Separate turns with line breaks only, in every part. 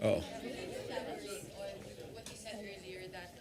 Oh,
What you said earlier that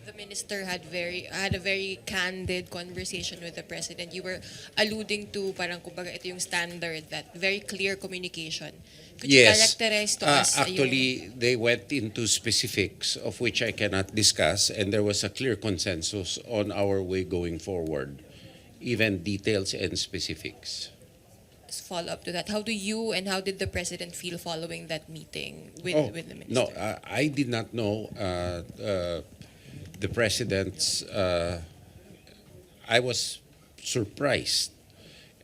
the minister had a very candid conversation with the president. You were alluding to parang kumbaga ito yung standard that very clear communication. Could you
yes.
characterize to us
Actually, they went into specifics of which I cannot discuss, and there was a clear consensus on our way going forward, even details and specifics.
follow up to that? How do you and how did the president feel following that meeting with the
No,
minister?
I did not know the president's. I was surprised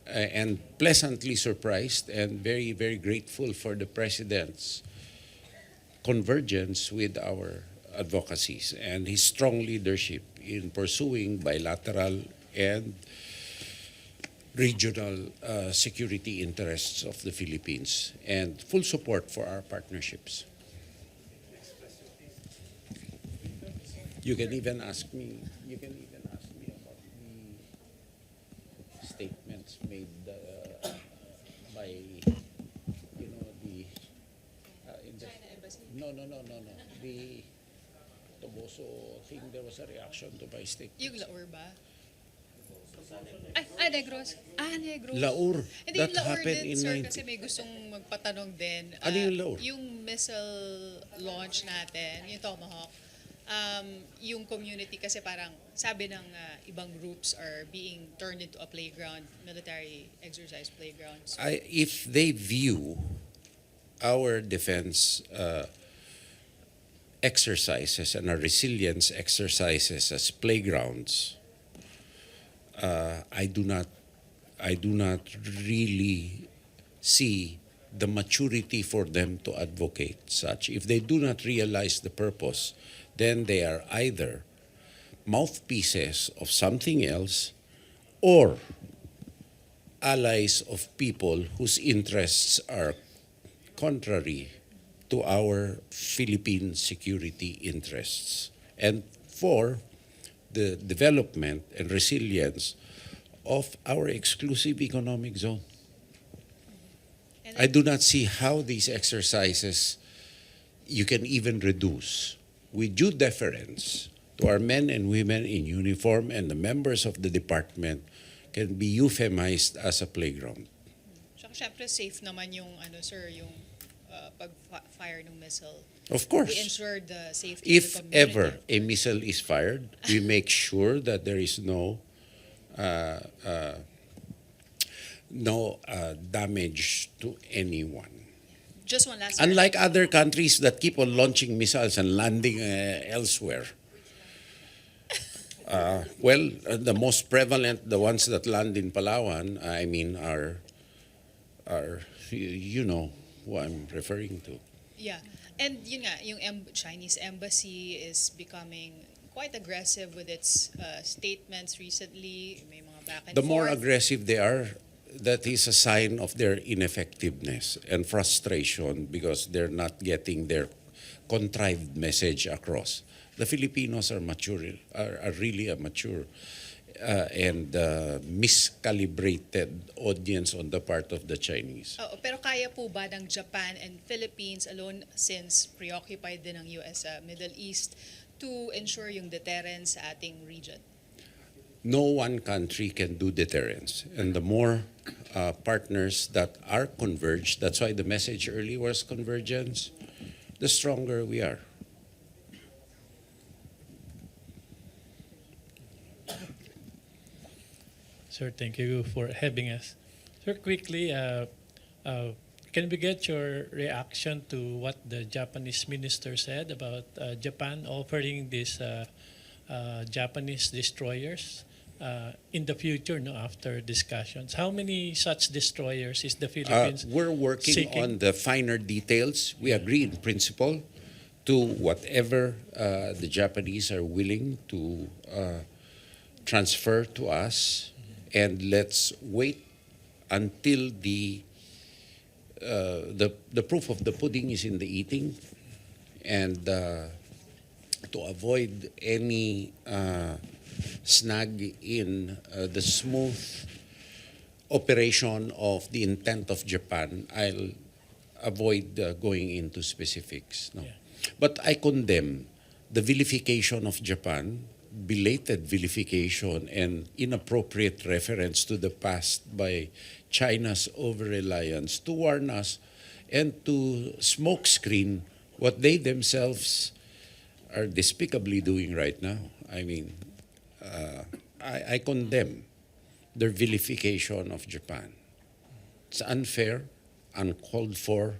and pleasantly surprised and very, very grateful for the president's convergence with our advocacies and his strong leadership in pursuing bilateral and regional security interests of the Philippines and full support for our partnerships. You can even ask me. You can even ask me about the statements made by, the no. The Toboso thing. There was a reaction to my statement.
Yung Laur ba? Negros. Negros.
Laur.
Hindi
That
yung Laur
happened
din,
in
sir,
90.
kasi may gustong magpatanong din.
Ano yung Laur?
Yung missile launch natin, yung Tomahawk, yung community kasi parang sabi ng ibang groups are being turned into a playground, military exercise playground. So,
If they view our defense exercises and our resilience exercises as playgrounds, I do not really see the maturity for them to advocate such. If they do not realize the purpose, then they are either mouthpieces of something else or allies of people whose interests are contrary to our Philippine security interests and for the development and resilience of our exclusive economic zone.
and
I do not see how these exercises you can even reduce with due deference to our men and women in uniform and the members of the department can be euphemized as a playground.
Tsaka syempre safe naman yung sir, yung pag-fire ng missile.
Of
We
course,
ensure the safety
if
of the community.
ever a missile is fired, we make sure that there is no damage to anyone.
Just one last
Unlike other countries that keep on launching missiles and landing elsewhere. The most prevalent, the ones that land in Palawan, I mean, are you know who I'm referring to.
Yeah. And yun nga, yung Chinese embassy is becoming quite aggressive with its statements recently. May mga back and
The
forth.
more aggressive they are, that is a sign of their ineffectiveness and frustration because they're not getting their contrived message across. The Filipinos are mature, are really a mature and miscalibrated audience on the part of the Chinese.
Oo, pero kaya po ba ng Japan and Philippines alone, since preoccupied din ng US sa Middle East, to ensure yung deterrence sa ating region?
No one country can do deterrence. And the more partners that are converged, that's why the message earlier was convergence, the stronger we are.
Sir, thank you for having us. Sir, quickly, can we get your reaction to what the Japanese minister said about Japan offering these Japanese destroyers in the future, no, after discussions? How many such destroyers is the Philippines
We're working
seeking?
on the finer details. We agree in principle to whatever the Japanese are willing to transfer to us, and let's wait until the proof of the pudding is in the eating, and to avoid any snag in the smooth operation of the intent of Japan, avoid going into specifics. No?
Yeah.
But I condemn the vilification of Japan, belated vilification and inappropriate reference to the past by China's over-reliance to warn us and to smokescreen what they themselves are despicably doing right now. I mean, I condemn their vilification of Japan. It's unfair, uncalled for,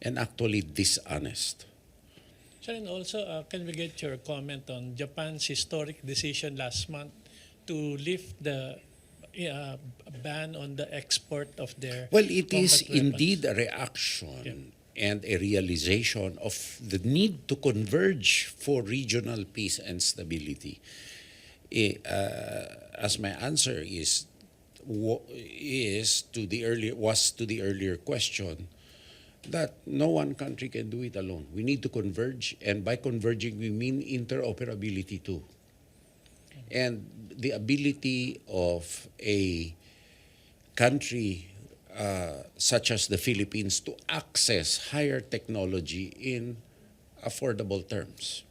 and actually dishonest.
Sir, and also, can we get your comment on Japan's historic decision last month to lift the ban on the export of their
Well, it is
combat weapons?
indeed a reaction and a realization of the need to converge for regional peace and stability. As my answer was to the earlier question, that no one country can do it alone. We need to converge, and by converging we mean interoperability too. And the ability of a country such as the Philippines to access higher technology in affordable terms.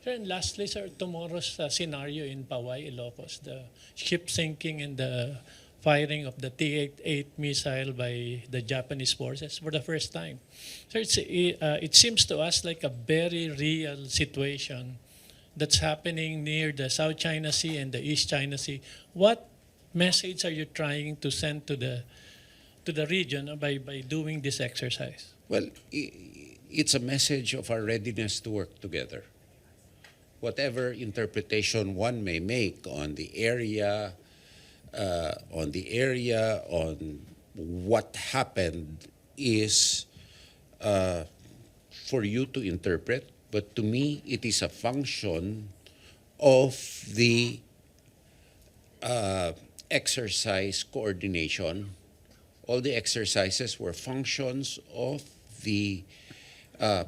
Sir, and lastly, sir, tomorrow's scenario in Pawai, Ilocos, the ship sinking and the firing of the T-88 missile by the Japanese forces for the first time. Sir, it seems to us like a very real situation that's happening near the South China Sea and the East China Sea. What message are you trying to send to the region by doing this exercise?
Well, it's a message of our readiness to work together. Whatever interpretation one may make on the area, on what happened is for you to interpret, but to me, it is a function of the exercise coordination. All the exercises were functions of the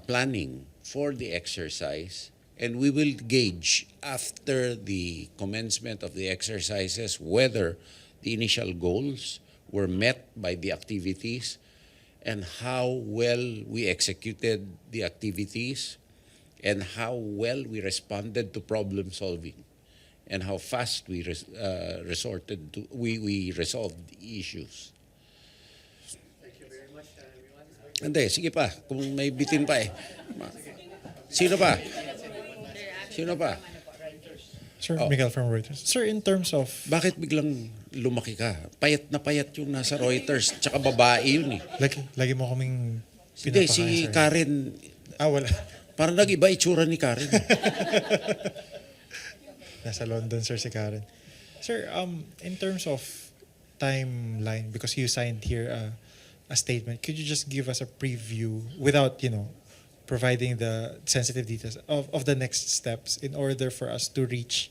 planning for the exercise, and we will gauge after the commencement of the exercises whether the initial goals were met by the activities and how well we executed the activities and how well we responded to problem solving and how fast we we resolved the issues.
Thank you very much, everyone.
Hindi, sige pa. Kung may bitin pa eh. Sino pa? Sino pa?
Sir,
Oh.
Miguel from Reuters. Sir, in terms of...
Bakit biglang lumaki ka? Payat na payat yung nasa Reuters. Tsaka babae yun eh.
Lagi mo kaming
Hindi,
pinapakain,
si
sir.
Karen,
Wala.
parang nag-iba itsura ni Karen.
Nasa London, sir, si Karen. Sir, in terms of timeline, because you signed here a statement, could you just give us a preview without, providing the sensitive details of the next steps in order for us to reach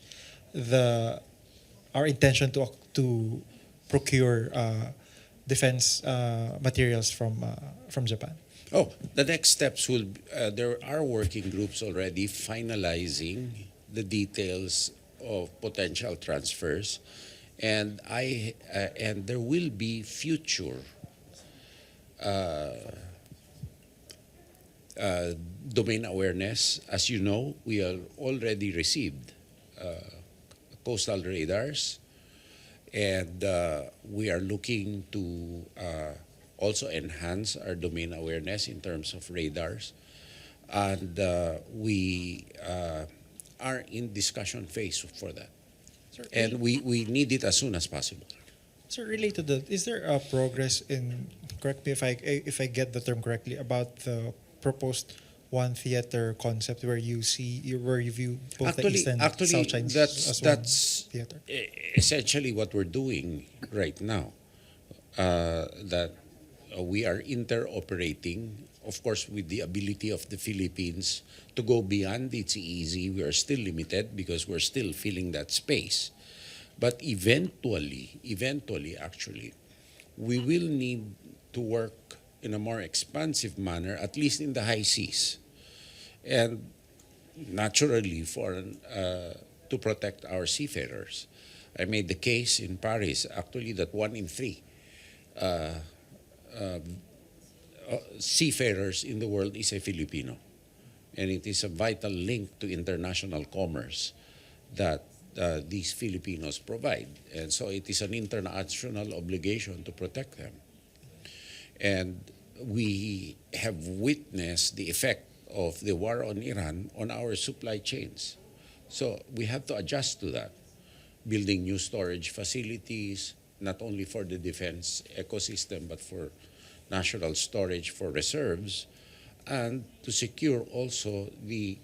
our intention to procure defense materials from Japan?
Oh, the next steps will. There are working groups already finalizing the details of potential transfers, and and there will be future domain awareness. As you know, we have already received coastal radars, and we are looking to also enhance our domain awareness in terms of radars. And we are in discussion phase for that.
Sir,
And we need it as soon as possible.
Sir, related to that, is there a progress in, correct me if I get the term correctly, about the proposed one theater concept where you view both the East and South Chinese as one
that's
theater?
essentially what we're doing right now. That we are interoperating, of course, with the ability of the Philippines to go beyond its easy. We are still limited because we're still filling that space. But eventually, actually, we will need to work in a more expansive manner, at least in the high seas. And naturally, to protect our seafarers. I made the case in Paris, actually, that 1 in 3 seafarers in the world is a Filipino. And it is a vital link to international commerce that these Filipinos provide. And so it is an international obligation to protect them. And we have witnessed the effect of the war on Iran on our supply chains. So we have to adjust to that, building new storage facilities, not only for the defense ecosystem, but for national storage for reserves, and to secure also the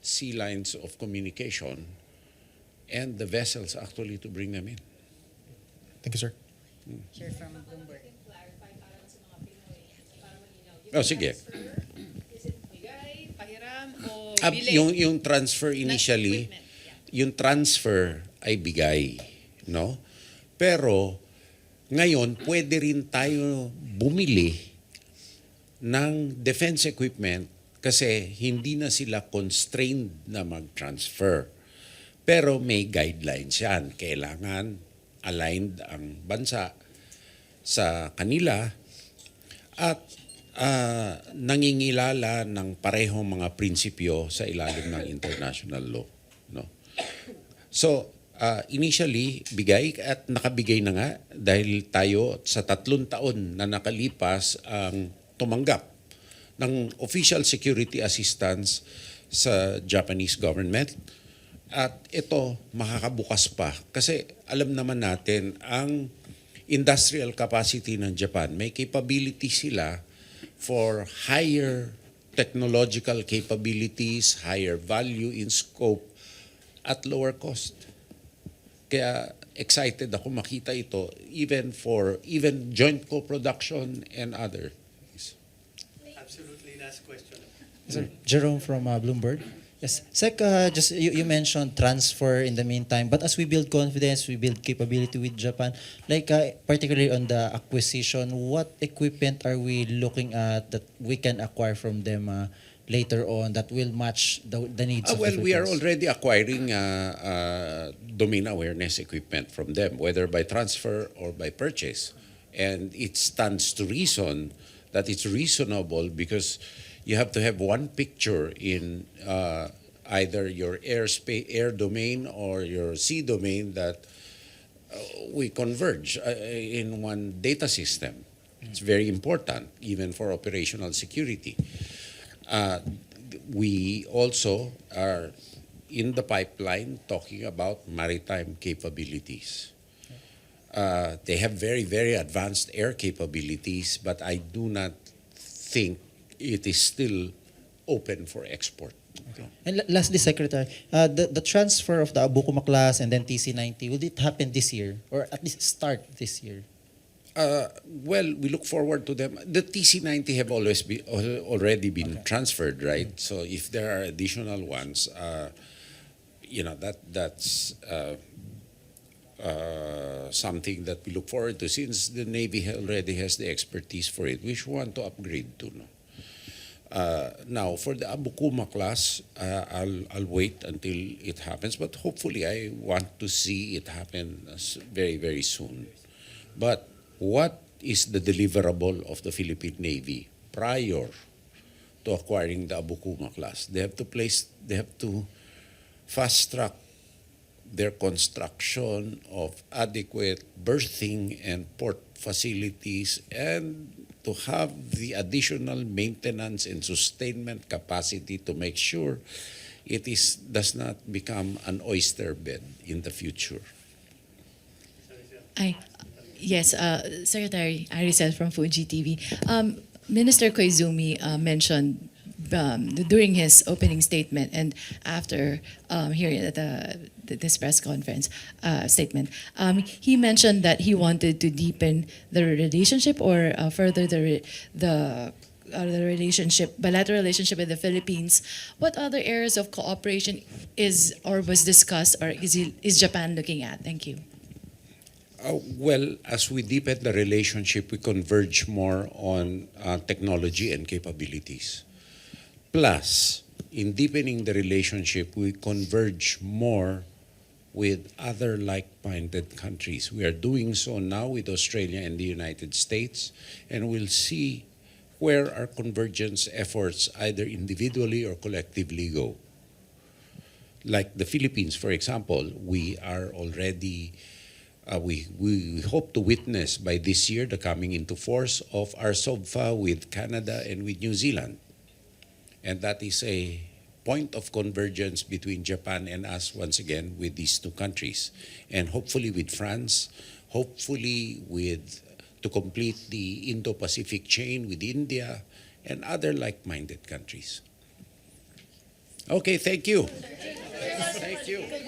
sea lines of communication and the vessels actually to bring them in.
Thank you, sir.
Sir, from Bloomberg.
Oh, sige.
Is it bigay, pahiram, o
Yung transfer initially,
equipment,
yung transfer ay bigay, no? Pero ngayon, pwede rin tayo bumili ng defense equipment kasi hindi na sila constrained na mag-transfer. Pero may guidelines yan. Kailangan aligned ang bansa sa kanila at nangingilala ng parehong mga prinsipyo sa ilalim ng international law. No? So, initially, bigay at nakabigay na nga dahil tayo sa 3 taon na nakalipas ang tumanggap ng official security assistance sa Japanese government. At ito, makakabukas pa. Kasi alam naman natin, ang industrial capacity ng Japan, may capability sila for higher technological capabilities, higher value in scope, at lower cost. Kaya excited ako makita ito even joint co-production and other.
Absolutely, last question.
Sir, Jerome from Bloomberg. Yes. Sec, just you mentioned transfer in the meantime, but as we build confidence, we build capability with Japan, like particularly on the acquisition, what equipment are we looking at that we can acquire from them later on that will match the needs of the
Well, we are
Philippines?
already acquiring domain awareness equipment from them, whether by transfer or by purchase. And it stands to reason that it's reasonable because you have to have one picture in either your air domain or your sea domain that we converge in one data system. It's very important, even for operational security. We also are in the pipeline talking about maritime capabilities. They have very, very advanced air capabilities, but I do not think it is still open for export.
Okay. And lastly, Secretary, the transfer of the Abukuma class and then TC-90, will it happen this year or at least start this year?
Well, we look forward to them. The TC-90 have already been transferred, right? So if there are additional ones, that's something that we look forward to since the Navy already has the expertise for it. We should want to upgrade to, no? Now, for the Abukuma class, I'll wait until it happens, but hopefully I want to see it happen very, very soon. But what is the deliverable of the Philippine Navy prior to acquiring the Abukuma class? They have to fast track their construction of adequate berthing and port facilities and to have the additional maintenance and sustainment capacity to make sure it does not become an oyster bed in the future.
Yes, Secretary Aricel from Fuji TV. Minister Koizumi mentioned during his opening statement and after hearing this press conference statement, he mentioned that he wanted to deepen the relationship or further the relationship, bilateral relationship with the Philippines. What other areas of cooperation was discussed or is Japan looking at? Thank you.
Well, as we deepen the relationship, we converge more on technology and capabilities. Plus, in deepening the relationship, we converge more with other like-minded countries. We are doing so now with Australia and the United States, and we'll see where our convergence efforts, either individually or collectively, go. Like the Philippines, for example, we are already, we hope to witness by this year the coming into force of our SOBFA with Canada and with New Zealand. And that is a point of convergence between Japan and us once again with these two countries. And hopefully with France, hopefully with, to complete the Indo-Pacific chain with India and other like-minded countries. Okay, thank you. Thank you.